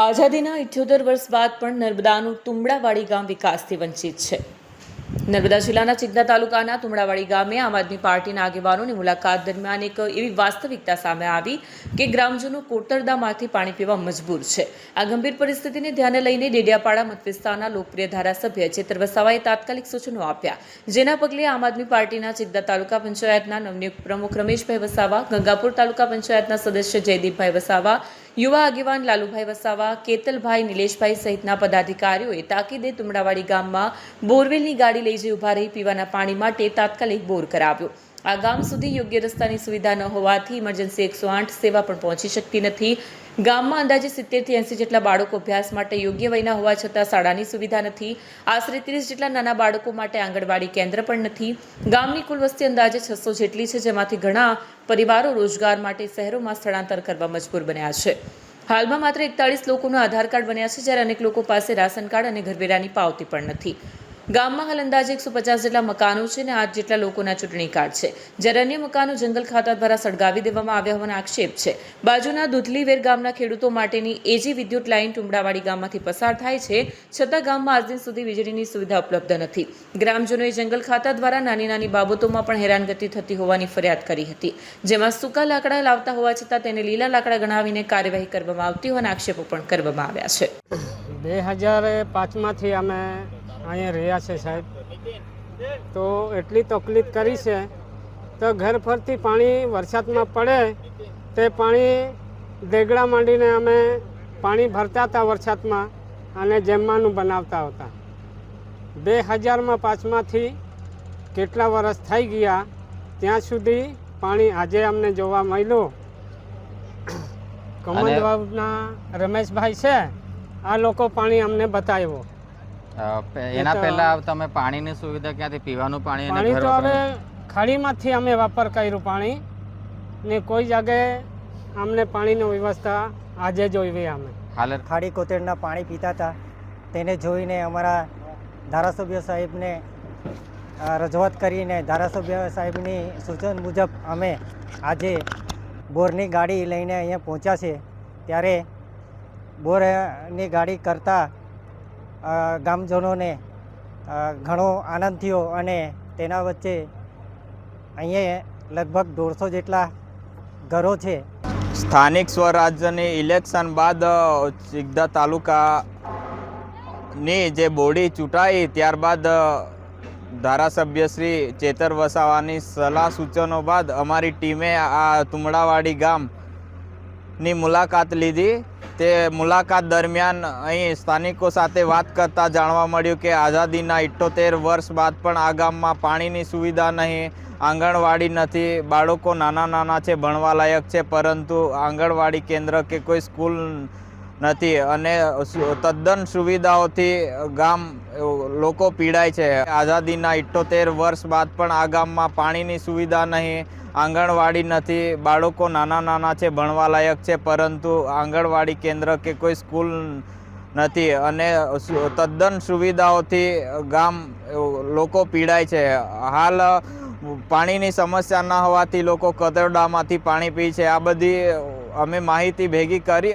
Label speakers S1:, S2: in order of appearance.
S1: આઝાદીના 78 વર્ષ બાદ પણ નર્મદાનું તુમડાવાડી ગામ વિકાસથી વંચિત છે। નર્મદા જિલ્લાના ચિગદા તાલુકાના તુમડાવાડી ગામે આમ આદમી પાર્ટીના આગેવાનોની મુલાકાત દરમિયાન એક એવી વાસ્તવિકતા સામે આવી કે ગ્રામજનો કોતરદામાંથી પાણી પીવા મજબૂર છે। આ ગંભીર પરિસ્થિતિને ધ્યાને લઈને ડેડિયાપાડા મત વિસ્તારના લોકપ્રિય ધારાસભ્ય ચેતર વસાવાએ તાત્કાલિક સૂચનો આપ્યા, જેના પગલે આમ આદમી પાર્ટીના ચિગદા તાલુકા પંચાયતના નવનિયુક્ત પ્રમુખ રમેશભાઈ વસાવા, ગંગાપુર તાલુકા પંચાયતના સદસ્ય જયદીપભાઈ વસાવા, યુવા આગેવાન લાલુભાઈ વસાવા, કેતલભાઈ, નિલેશભાઈ સહિતના પદાધિકારીઓએ તાકીદે તુમડાવાડી ગામમાં બોરવેલની ગાડી લઈ જઈ ઉભા રહી પીવાના પાણી માટે તાત્કાલિક બોર કરાવ્યો। આ ગામ સુધી યોગ્ય રસ્તાની સુવિધા ન હોવાથી ઇમરજન્સી 108 સેવા પણ પહોંચી શકતી નથી। ગામમાં અંદાજે 70 થી 80 જેટલા બાળકો અભ્યાસ માટે યોગ્ય વયના હોવા છતાં શાળાની સુવિધા નથી। આશરે 30 જેટલા નાના બાળકો માટે આંગણવાડી કેન્દ્ર પણ નથી। ગામની કુલ વસ્તી અંદાજે 600 જેટલી છે, જેમાંથી ઘણા પરિવારો રોજગાર માટે શહેરોમાં સ્થળાંતર કરવા મજબૂર બન્યા છે। હાલમાં માત્ર 41 લોકોના આધાર કાર્ડ બન્યા છે, જ્યારે અનેક લોકો પાસે રાશન કાર્ડ અને ઘરવેરાની પાવતી પણ નથી। ગામમાં હાલ અંદાજે 150 જેટલા મકાનો છે અને 8 જેટલા લોકોના ચૂંટણી કાર્ડ છે, જ્યારે અન્ય મકાનો જંગલ ખાતા દ્વારા સળગાવી દેવામાં આવ્યા હોવાના આક્ષેપ છે। બાજુના દૂધલીવેર ગામના ખેડૂતો માટેની એજી વિદ્યુત લાઇન તુમડાવાડી ગામમાંથી પસાર થાય છે, છતાં ગામમાં આજ દિન સુધી વીજળીની સુવિધા ઉપલબ્ધ નથી। ગ્રામજનોએ જંગલ ખાતા દ્વારા નાની નાની બાબતોમાં પણ હેરાનગતિ થતી હોવાની ફરિયાદ કરી હતી, જેમાં સૂકા લાકડા લાવતા હોવા છતાં તેને લીલા લાકડા ગણાવીને કાર્યવાહી કરવામાં આવતી હોવાના આક્ષેપો પણ કરવામાં આવ્યા છે।
S2: 2005માંથી અમે અહીંયા રહ્યા છે સાહેબ, તો એટલી તકલીફ કરી છે તો ઘર પરથી પાણી વરસાદમાં પડે તે પાણી દેગડા માંડીને અમે પાણી ભરતા હતા વરસાદમાં અને જમવાનું બનાવતા હતા। 2005માંથી કેટલા વર્ષ થઈ ગયા ત્યાં સુધી પાણી આજે અમને જોવા મળ્યું। કમલવાબના રમેશભાઈ છે, આ લોકો પાણી અમને બતાવ્યો।
S3: એના પહેલા તમે પાણીની સુવિધા ક્યાંથી, પીવાનું પાણી
S2: તો હવે ખાડીમાંથી અમે વાપર કર્યું પાણી ને કોઈ જગ્યાએ અમને પાણીની વ્યવસ્થા આજે જોઈ અમે
S4: હાલ ખાડી કોતરના પાણી પીતા હતા, તેને જોઈને અમારા ધારાસભ્ય સાહેબને રજૂઆત કરીને ધારાસભ્ય સાહેબની સૂચન મુજબ અમે આજે બોરની ગાડી લઈને અહીંયા પહોંચ્યા છે। ત્યારે બોરની ગાડી કરતાં ગામજનોને ઘણો આનંદ થયો અને તેના વચ્ચે અહીંયા લગભગ 150 જેટલા ઘરો છે।
S5: સ્થાનિક સ્વરાજ્યની ઇલેક્શન બાદ ચિગદા તાલુકાની જે બોડી ચૂંટાઈ ત્યારબાદ ધારાસભ્ય શ્રી ચેતર વસાવાની સલાહ સૂચનો બાદ અમારી ટીમે આ તુમડાવાડી ગામની મુલાકાત લીધી। તે મુલાકાત દરમિયાન અહીં સ્થાનિકો સાથે વાત કરતા જાણવા મળ્યું કે આઝાદીના 78 વર્ષ બાદ પણ આ ગામમાં પાણીની સુવિધા નહીં, આંગણવાડી નથી, બાળકો નાના નાના છે, ભણવા લાયક છે, પરંતુ આંગણવાડી કેન્દ્ર કે કોઈ સ્કૂલ નથી અને તદ્દન સુવિધાઓથી ગામ લોકો પીડાય છે। આઝાદીના 78 વર્ષ બાદ પણ આ ગામમાં પાણીની સુવિધા નહીં, આંગણવાડી નથી, બાળકો નાના નાના છે, ભણવા લાયક છે, પરંતુ આંગણવાડી કેન્દ્ર કે કોઈ સ્કૂલ નથી અને તદ્દન સુવિધાઓથી ગામ લોકો પીડાય છે। હાલ પાણીની સમસ્યા ન હોવાથી લોકો કતરડામાંથી પાણી પી છે। આ બધી અમે માહિતી ભેગી કરી